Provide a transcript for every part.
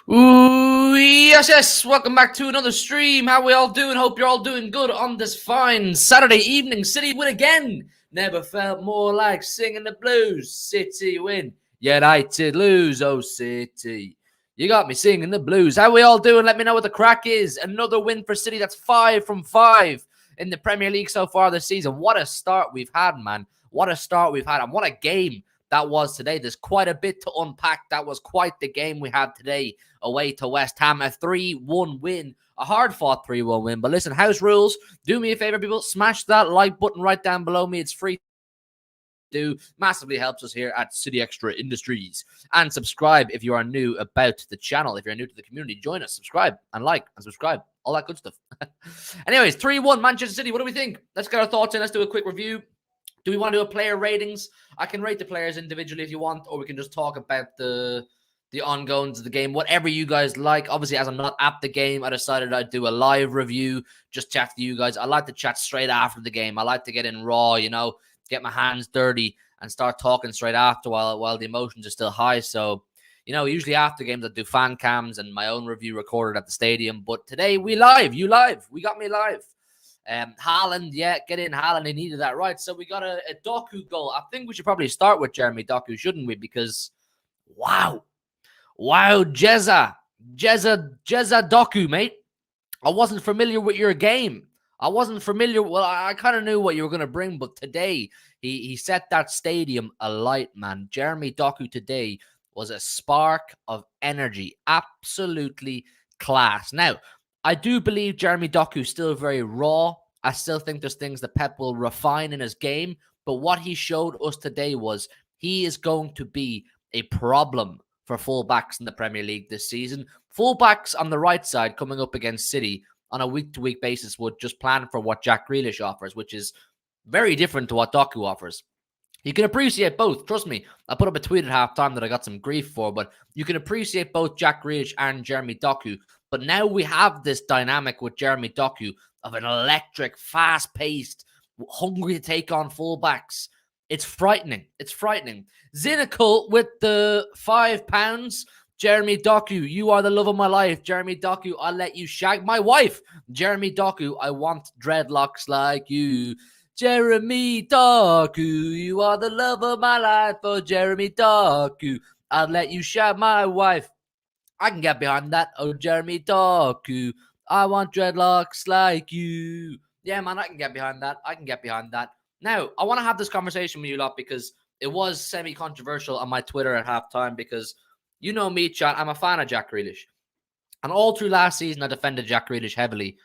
Ooh, yes. Welcome back to another stream. How we all doing? Hope you're all doing good on this fine Saturday evening. City win again. Never felt more like singing the blues. City win. United lose. Oh, City. You got me singing the blues. How we all doing? Let me know what the crack is. Another win for City. That's 5 from 5 in the Premier League so far this season. What a start we've had, man. What a start we've had. And what a game that was today. There's quite a bit to unpack. That was quite the game we had today away to West Ham. A 3-1 win. A hard-fought 3-1 win. But listen, house rules. Do me a favor, people. Smash that like button right down below me. It's free. Massively helps us here at City Xtra Industries. And subscribe if you are new about the channel. If you're new to the community, join us. Subscribe and like and subscribe. All that good stuff. Anyways, 3-1 Manchester City. What do we think? Let's get our thoughts in. Let's do a quick review. Do we want to do a player ratings? I can rate the players individually if you want, or we can just talk about the ongoings of the game, whatever you guys like. Obviously, as I'm not at the game, I decided I'd do a live review, just chat to you guys. I like to chat straight after the game. I like to get in raw, get my hands dirty and start talking straight after while the emotions are still high. So, usually after games, I do fan cams and my own review recorded at the stadium. But today, we live. You live. We got me live. Haaland, get in Haaland. He needed that, right? So we got a Doku goal. I think we should probably start with Jeremy Doku, shouldn't we? Because, wow, Jezza Doku, mate. I wasn't familiar with your game. I wasn't familiar. Well, I kind of knew what you were going to bring, but today he set that stadium alight, man. Jeremy Doku today was a spark of energy. Absolutely class. Now, I do believe Jeremy Doku is still very raw. I still think there's things that Pep will refine in his game. But what he showed us today was he is going to be a problem for fullbacks in the Premier League this season. Fullbacks on the right side coming up against City on a week-to-week basis would just plan for what Jack Grealish offers, which is very different to what Doku offers. You can appreciate both. Trust me, I put up a tweet at halftime that I got some grief for, but you can appreciate both Jack Grealish and Jeremy Doku. But now we have this dynamic with Jeremy Doku of an electric, fast-paced, hungry to take on fullbacks. It's frightening. It's frightening. Zynical with the £5. Jeremy Doku, you are the love of my life. Jeremy Doku, I'll let you shag my wife. Jeremy Doku, I want dreadlocks like you. Jeremy Doku, you are the love of my life. Oh, Jeremy Doku, I'll let you shag my wife. I can get behind that. Oh, Jeremy Doku, I want dreadlocks like you. Yeah, man, I can get behind that. Now, I want to have this conversation with you lot because it was semi-controversial on my Twitter at halftime because you know me, chat. I'm a fan of Jack Grealish. And all through last season, I defended Jack Grealish heavily.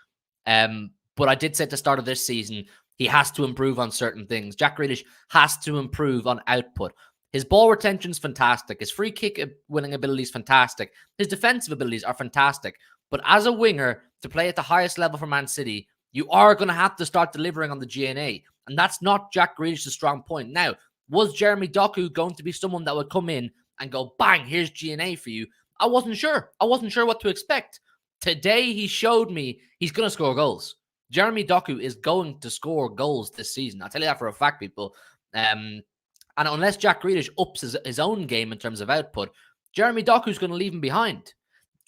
But I did say at the start of this season, he has to improve on certain things. Jack Grealish has to improve on output. His ball retention is fantastic. His free kick winning ability is fantastic. His defensive abilities are fantastic. But as a winger, to play at the highest level for Man City, you are going to have to start delivering on the GNA. And that's not Jack Grealish's strong point. Now, was Jeremy Doku going to be someone that would come in and go, bang, here's GNA for you? I wasn't sure. I wasn't sure what to expect. Today, he showed me he's going to score goals. Jeremy Doku is going to score goals this season. I'll tell you that for a fact, people. And unless Jack Grealish ups his own game in terms of output, Jeremy Doku is going to leave him behind.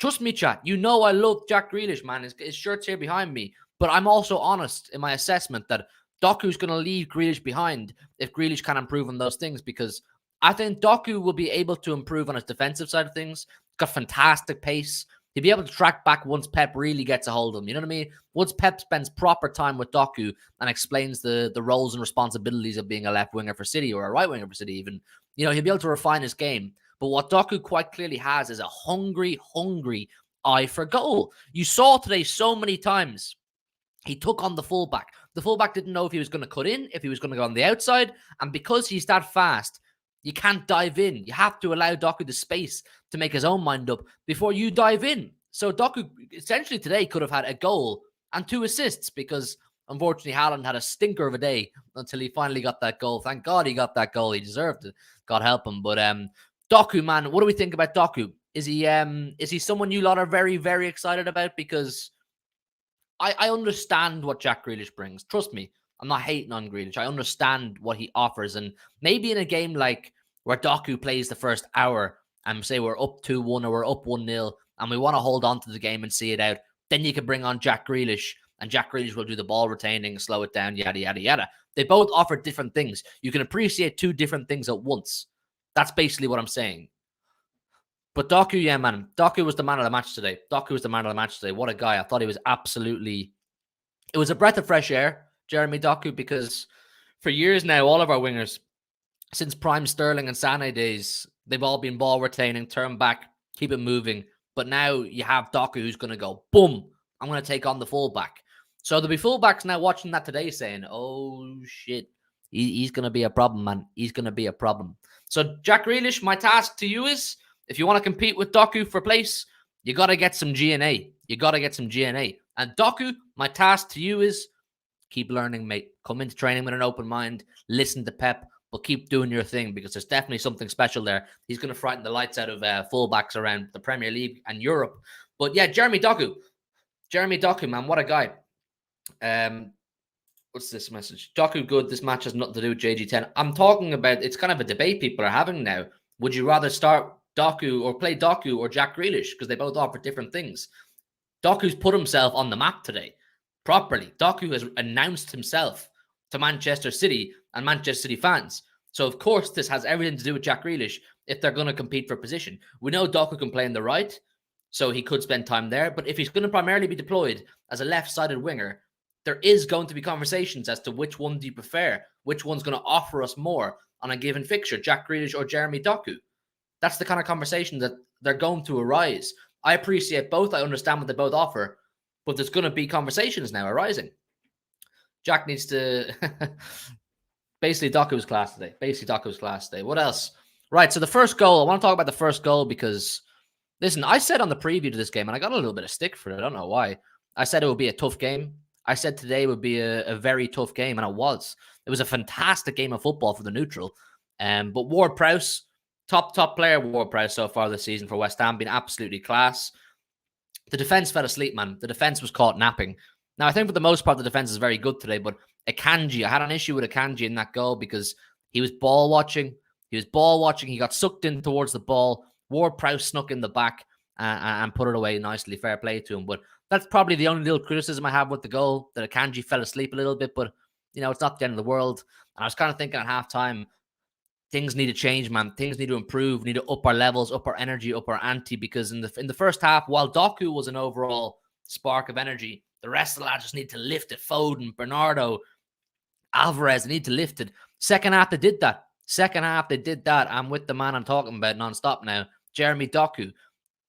Trust me, chat. You know I love Jack Grealish, man. His shirt's here behind me. But I'm also honest in my assessment that Doku's going to leave Grealish behind if Grealish can improve on those things, because I think Doku will be able to improve on his defensive side of things. Got fantastic pace. He'll be able to track back once Pep really gets a hold of him. You know what I mean? Once Pep spends proper time with Doku and explains the roles and responsibilities of being a left winger for City, or a right winger for City even, he'll be able to refine his game. But what Doku quite clearly has is a hungry eye for goal. You saw today so many times he took on the fullback. The fullback didn't know if he was going to cut in, if he was going to go on the outside. And because he's that fast, you can't dive in. You have to allow Doku the space to make his own mind up before you dive in. So Doku essentially today could have had a goal and 2 assists, because unfortunately Haaland had a stinker of a day until he finally got that goal. Thank God he got that goal. He deserved it. God help him. But Doku, man, what do we think about Doku? Is he someone you lot are very, very excited about? Because I understand what Jack Grealish brings. Trust me, I'm not hating on Grealish. I understand what he offers. And maybe in a game like where Doku plays the first hour and say we're up 2-1 or we're up 1-0 and we want to hold on to the game and see it out, then you can bring on Jack Grealish, and Jack Grealish will do the ball retaining, slow it down, yada, yada, yada. They both offer different things. You can appreciate 2 different things at once. That's basically what I'm saying. But Doku, yeah, man. Doku was the man of the match today. What a guy. I thought he was absolutely... It was a breath of fresh air, Jeremy Doku, because for years now, all of our wingers, since prime Sterling and Sané days, they've all been ball retaining, turn back, keep it moving. But now you have Doku who's going to go, boom, I'm going to take on the fullback. So there'll be fullbacks now watching that today saying, oh, shit, he's going to be a problem, man. He's going to be a problem. So Jack Grealish, my task to you is, if you want to compete with Doku for place, you got to get some GNA. And Doku, my task to you is keep learning, mate. Come into training with an open mind. Listen to Pep, but keep doing your thing, because there's definitely something special there. He's going to frighten the lights out of fullbacks around the Premier League and Europe. But yeah, Jeremy Doku, man, what a guy. What's this message? Doku good. This match has nothing to do with JG10. I'm talking about, it's kind of a debate people are having now. Would you rather start Doku or play Doku or Jack Grealish? Because they both offer different things. Doku's put himself on the map today, properly. Doku has announced himself to Manchester City and Manchester City fans. So, of course, this has everything to do with Jack Grealish if they're going to compete for position. We know Doku can play on the right, so he could spend time there. But if he's going to primarily be deployed as a left-sided winger, there is going to be conversations as to which one do you prefer, which one's going to offer us more on a given fixture, Jack Grealish or Jeremy Doku. That's the kind of conversation that they're going to arise. I appreciate both. I understand what they both offer, but there's going to be conversations now arising. Jack needs to... Basically, Doku was class today. What else? Right, so the first goal. I want to talk about the first goal because, listen, I said on the preview to this game, and I got a little bit of stick for it. I don't know why. I said it would be a tough game. I said today would be a very tough game, and it was. It was a fantastic game of football for the neutral. But Ward-Prowse, top player Ward-Prowse so far this season for West Ham, been absolutely class. The defense fell asleep, man. The defense was caught napping. Now, I think for the most part, the defense is very good today, but Akanji, I had an issue with Akanji in that goal because he was ball watching. He got sucked in towards the ball. Ward-Prowse snuck in the back and put it away nicely. Fair play to him. But that's probably the only little criticism I have with the goal, that Akanji fell asleep a little bit. But, it's not the end of the world. And I was kind of thinking at halftime, things need to change, man. Things need to improve. We need to up our levels, up our energy, up our ante. Because in the first half, while Doku was an overall spark of energy, the rest of the lads just need to lift it. Foden, Bernardo, Alvarez, they need to lift it. Second half, they did that. I'm with the man I'm talking about non-stop now, Jeremy Doku.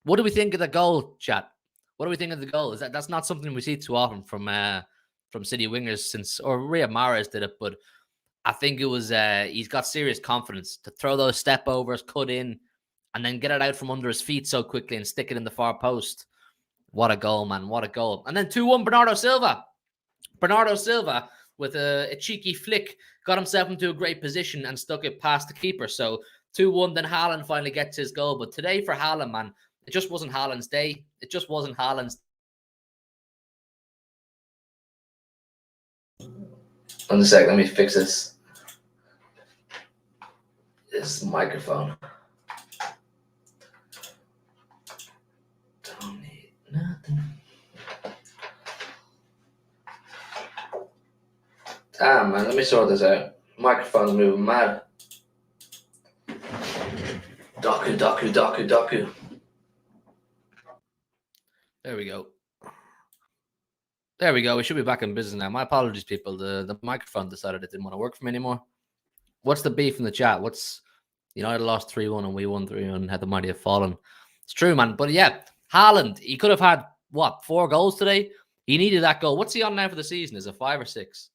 What do we think of the goal, chat? What do we think of the goal? That's not something we see too often from City wingers since, or Riyad Mahrez did it, but I think it was he's got serious confidence to throw those step overs, cut in, and then get it out from under his feet so quickly and stick it in the far post. What a goal, man. What a goal. And then 2-1, Bernardo Silva with a cheeky flick got himself into a great position and stuck it past the keeper. So 2-1, then Haaland finally gets his goal. But today for Haaland, man, it just wasn't Haaland's day. One sec, let me fix this microphone. Damn, man, let me sort this out. Microphone's moving mad. Doku. There we go. There we go. We should be back in business now. My apologies, people. The microphone decided it didn't want to work for me anymore. What's the beef in the chat? What's United lost 3-1 and we won 3-1, had the mighty have fallen. It's true, man. But yeah, Haaland, he could have had, 4 goals today? He needed that goal. What's he on now for the season? Is it 5 or 6?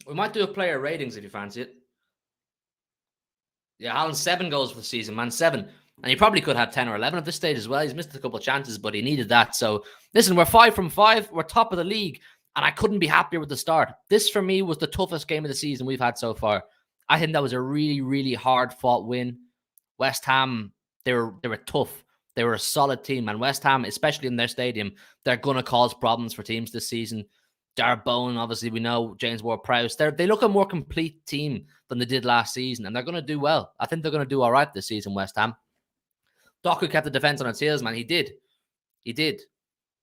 We might do a player ratings if you fancy it. Yeah, Haaland 7 goals for the season, man. 7. And he probably could have 10 or 11 at this stage as well. He's missed a couple of chances, but he needed that. So, listen, we're 5 from 5. We're top of the league. And I couldn't be happier with the start. This, for me, was the toughest game of the season we've had so far. I think that was a really, really hard-fought win. West Ham, they were tough. They were a solid team. And West Ham, especially in their stadium, they're going to cause problems for teams this season. Darragh Bowen, obviously, we know. James Ward-Prowse. They look a more complete team than they did last season. And they're going to do well. I think they're going to do all right this season, West Ham. Doku kept the defense on its heels, man. He did.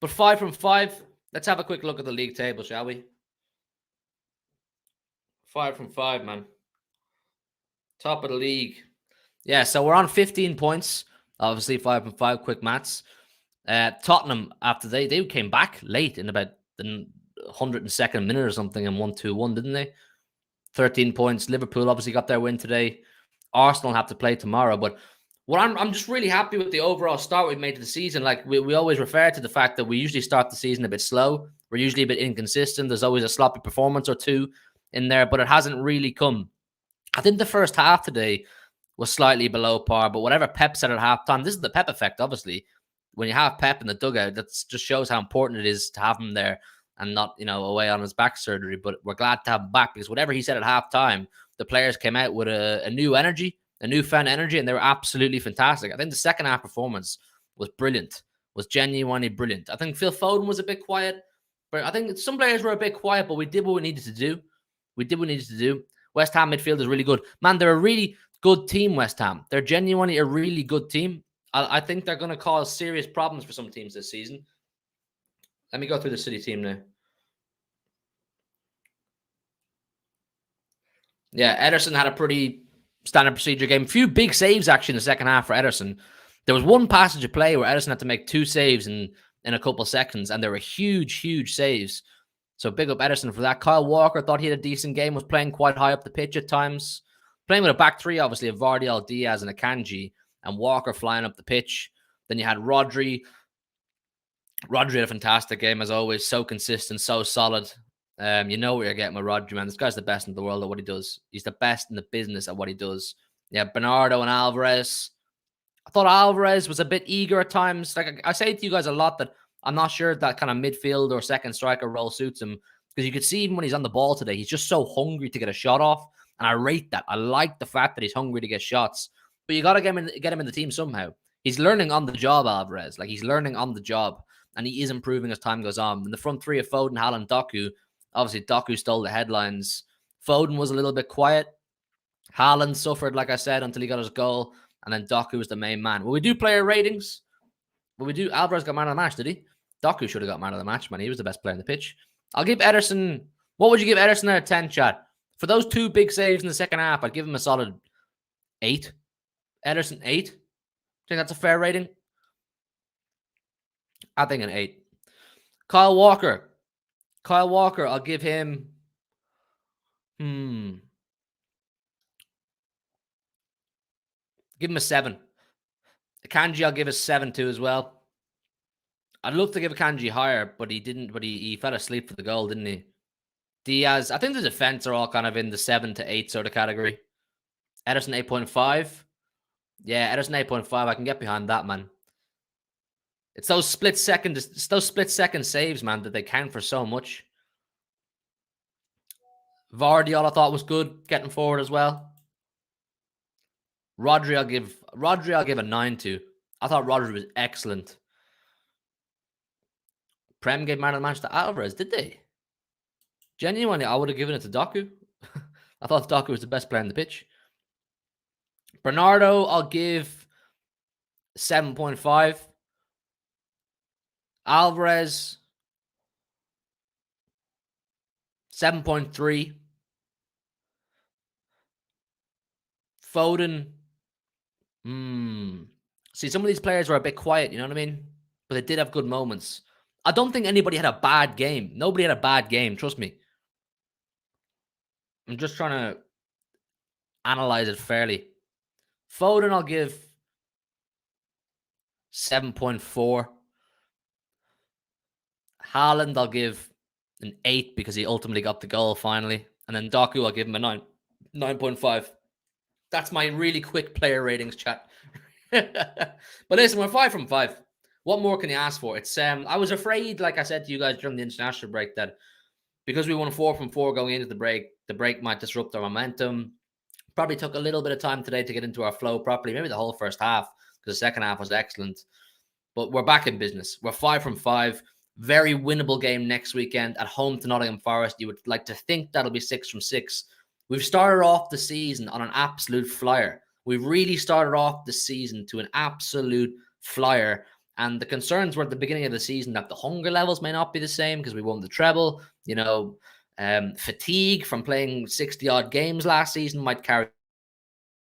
But 5 from 5. Let's have a quick look at the league table, shall we? 5 from 5, man. Top of the league. Yeah, so we're on 15 points. Obviously, 5 from 5, quick maths. Tottenham, after they came back late in about the 102nd minute or something and won 2-1, didn't they? 13 points. Liverpool obviously got their win today. Arsenal have to play tomorrow, but I'm just really happy with the overall start we've made to the season. Like we always refer to the fact that we usually start the season a bit slow. We're usually a bit inconsistent. There's always a sloppy performance or two in there, but it hasn't really come. I think the first half today was slightly below par, but whatever Pep said at halftime, this is the Pep effect, obviously. When you have Pep in the dugout, that just shows how important it is to have him there and not, away on his back surgery. But we're glad to have him back because whatever he said at halftime, the players came out with a new energy, a newfound energy, and they were absolutely fantastic. I think the second half performance was brilliant, was genuinely brilliant. I think Phil Foden was a bit quiet, but I think some players were a bit quiet, but we did what we needed to do. West Ham midfield is really good. Man, they're a really good team, West Ham. They're genuinely a really good team. I think they're going to cause serious problems for some teams this season. Let me go through the City team now. Yeah, Ederson had a pretty standard procedure game. A few big saves, actually, in the second half for Ederson. There was one passage of play where Ederson had to make 2 saves in a couple of seconds, and they were huge, huge saves. So big up Ederson for that. Kyle Walker thought he had a decent game, was playing quite high up the pitch at times. Playing with a back three, obviously, of Vardy, Diaz, and Akanji, and Walker flying up the pitch. Then you had Rodri. Rodri had a fantastic game, as always. So consistent, so solid. You know what you're getting with Rodri, man. This guy's the best in the world at what he does. He's the best in the business at what he does. Yeah, Bernardo and Alvarez. I thought Alvarez was a bit eager at times. Like I say to you guys a lot that I'm not sure that kind of midfield or second striker role suits him because you could see even when he's on the ball today, he's just so hungry to get a shot off. And I rate that. I like the fact that he's hungry to get shots. But you got to get him in the team somehow. He's learning on the job, Alvarez. Like he's learning on the job. And he is improving as time goes on. In the front three of Foden, Haaland, Doku. Obviously, Doku stole the headlines. Foden was a little bit quiet. Haaland suffered, like I said, until he got his goal. And then Doku was the main man. Well, we do player ratings. Well, we do. Alvarez got man of the match, did he? Doku should have got man of the match, man. He was the best player in the pitch. I'll give Ederson... What would you give Ederson out of 10, chat? For those 2 big saves in the second half, I'd give him a solid 8. Ederson, 8. Think that's a fair rating? I think an 8. Kyle Walker, I'll give him... Give him a 7. Akanji, I'll give a 7 too as well. I'd love to give Akanji higher, but he didn't. But he fell asleep for the goal, didn't he? Diaz, I think the defense are all kind of in the 7 to 8 sort of category. Ederson 8.5. Yeah, Ederson 8.5. I can get behind that, man. It's those split second saves, man, that they count for so much. Vardy, all I thought was good, getting forward as well. Rodri, I'll give a 9 to. I thought Rodri was excellent. Prem gave man of the match to Alvarez, did they? Genuinely, I would have given it to Doku. I thought Doku was the best player on the pitch. Bernardo, I'll give 7.5. Alvarez, 7.3. Foden. See, some of these players were a bit quiet, you know what I mean? But they did have good moments. I don't think anybody had a bad game. Nobody had a bad game, trust me. I'm just trying to analyze it fairly. Foden, I'll give 7.4. Haaland, I'll give an 8 because he ultimately got the goal finally. And then Doku, I'll give him a 9.5. That's my really quick player ratings, chat. But listen, we're 5 from 5. What more can you ask for? It's I was afraid, like I said to you guys during the international break, that because we won 4 from 4 going into the break might disrupt our momentum. Probably took a little bit of time today to get into our flow properly. Maybe the whole first half, because the second half was excellent. But we're back in business. We're 5 from 5. Very winnable game next weekend at home to Nottingham Forest. You would like to think that'll be 6 from 6. We've started off the season on an absolute flyer. We've really started off the season to an absolute flyer. And the concerns were at the beginning of the season that the hunger levels may not be the same because we won the treble. You know, fatigue from playing 60-odd games last season might carry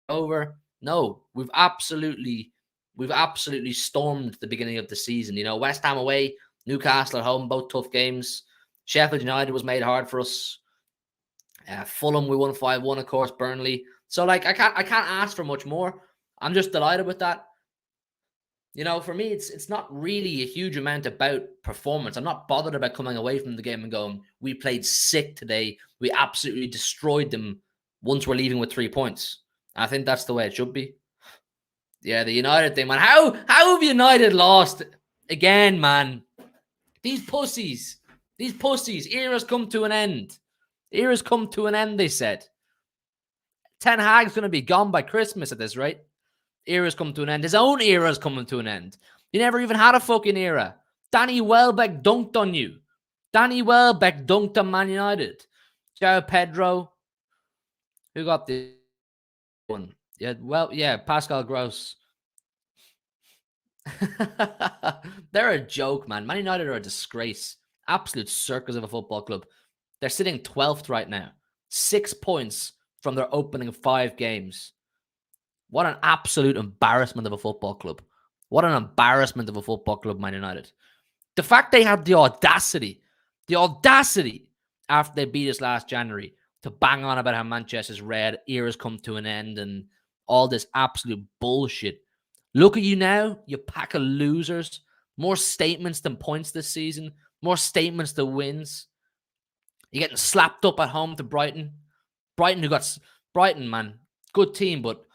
over. No, we've absolutely stormed the beginning of the season. You know, West Ham away, Newcastle at home, both tough games. Sheffield United was made hard for us. Fulham, we won 5-1, of course. Burnley. So, like, I can't ask for much more. I'm just delighted with that. You know, for me, it's not really a huge amount about performance. I'm not bothered about coming away from the game and going, we played sick today. We absolutely destroyed them once we're leaving with 3 points. I think that's the way it should be. Yeah, the United thing, man. How have United lost again, man? These pussies. Era's come to an end. Era's come to an end, they said. Ten Hag's going to be gone by Christmas at this rate. Era's come to an end. His own era's coming to an end. You never even had a fucking era. Danny Welbeck dunked on you. Danny Welbeck dunked on Man United. João Pedro. Who got this one? Yeah, Pascal Gross. They're a joke, man. Man United are a disgrace. Absolute circus of a football club. They're sitting 12th right now. 6 points from their opening 5 games. What an absolute embarrassment of a football club. What an embarrassment of a football club, Man United. The fact they had the audacity after they beat us last January to bang on about how Manchester's red, era's come to an end and all this absolute bullshit. Look at you now, you pack of losers. More statements than points this season. More statements than wins. You're getting slapped up at home to Brighton. Brighton, man, good team, but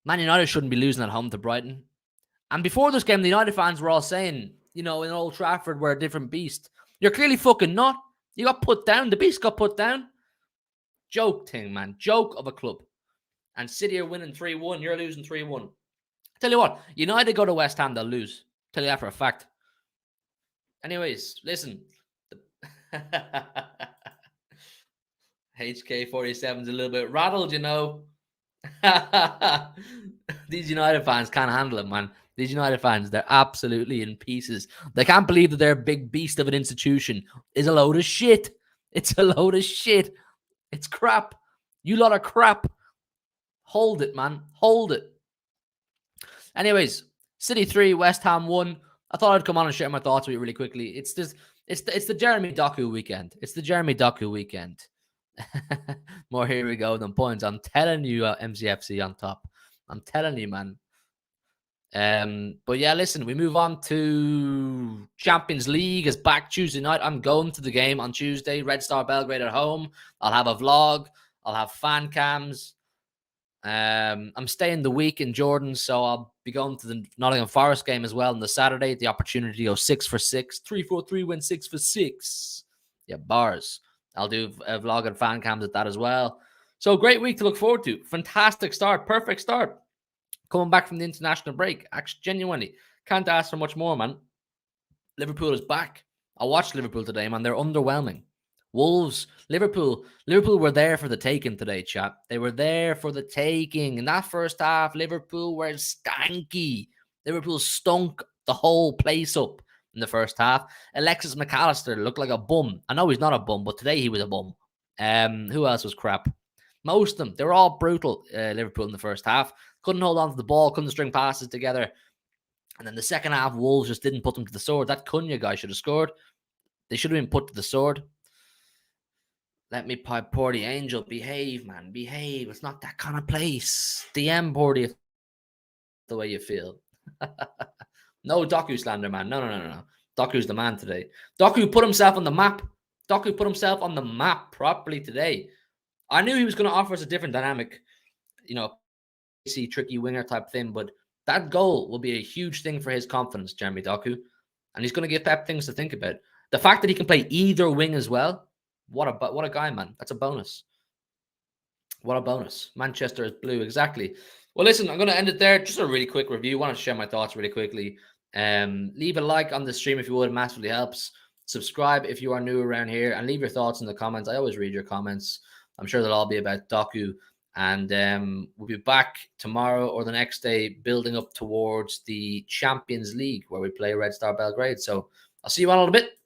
Man United shouldn't be losing at home to Brighton. And before this game, the United fans were all saying, you know, in Old Trafford, we're a different beast. You're clearly fucking not. You got put down. The beast got put down. Joke thing, man. Joke of a club. And City are winning 3-1. You're losing 3-1. Tell you what, United go to West Ham, they'll lose. Tell you that for a fact. Anyways, listen. HK47's a little bit rattled, you know. These United fans can't handle it, man. These United fans, they're absolutely in pieces. They can't believe that their big beast of an institution is a load of shit. It's a load of shit. It's crap. You lot of crap. Hold it, man. Hold it. Anyways, City 3, West Ham 1. I thought I'd come on and share my thoughts with you really quickly. It's the Jeremy Doku weekend. It's the Jeremy Doku weekend. More here we go than points. I'm telling you, MCFC on top. I'm telling you, man. But yeah, listen, we move on to Champions League is back Tuesday night. I'm going to the game on Tuesday. Red Star Belgrade at home. I'll have a vlog. I'll have fan cams. I'm staying the week in Jordan, so I'll be going to the Nottingham Forest game as well on the Saturday. The opportunity to go 6 for 6. 3-4-3 win 6 for 6. Yeah, bars. I'll do a vlog and fan cams at that as well. So great week to look forward to. Fantastic start. Perfect start. Coming back from the international break. Actually, genuinely, can't ask for much more, man. Liverpool is back. I watched Liverpool today, man. They're underwhelming. Wolves, Liverpool were there for the taking today, chat. They were there for the taking. In that first half, Liverpool were stanky. Liverpool stunk the whole place up in the first half. Alexis McAllister looked like a bum. I know he's not a bum, but today he was a bum. Who else was crap? Most of them. They were all brutal, Liverpool in the first half. Couldn't hold on to the ball, couldn't string passes together. And then the second half, Wolves just didn't put them to the sword. That Cunha guy should have scored. They should have been put to the sword. Let me pipe Porty Angel. Behave, man. Behave. It's not that kind of place. DM Porty the way you feel. No Doku slander, man. No. Doku's the man today. Doku put himself on the map. Doku put himself on the map properly today. I knew he was going to offer us a different dynamic, tricky winger type thing, but that goal will be a huge thing for his confidence, Jeremy Doku. And he's going to give Pep things to think about. The fact that he can play either wing as well, what a guy, man. That's a bonus. What a bonus. Manchester is blue, exactly. Well, listen, I'm going to end it there. Just a really quick review. I want to share my thoughts really quickly. Leave a like on the stream if you would. It massively helps. Subscribe if you are new around here, and leave your thoughts in the comments. I always read your comments. I'm sure they'll all be about Doku. And we'll be back tomorrow or the next day building up towards the Champions League where we play Red Star Belgrade. So I'll see you all in a bit.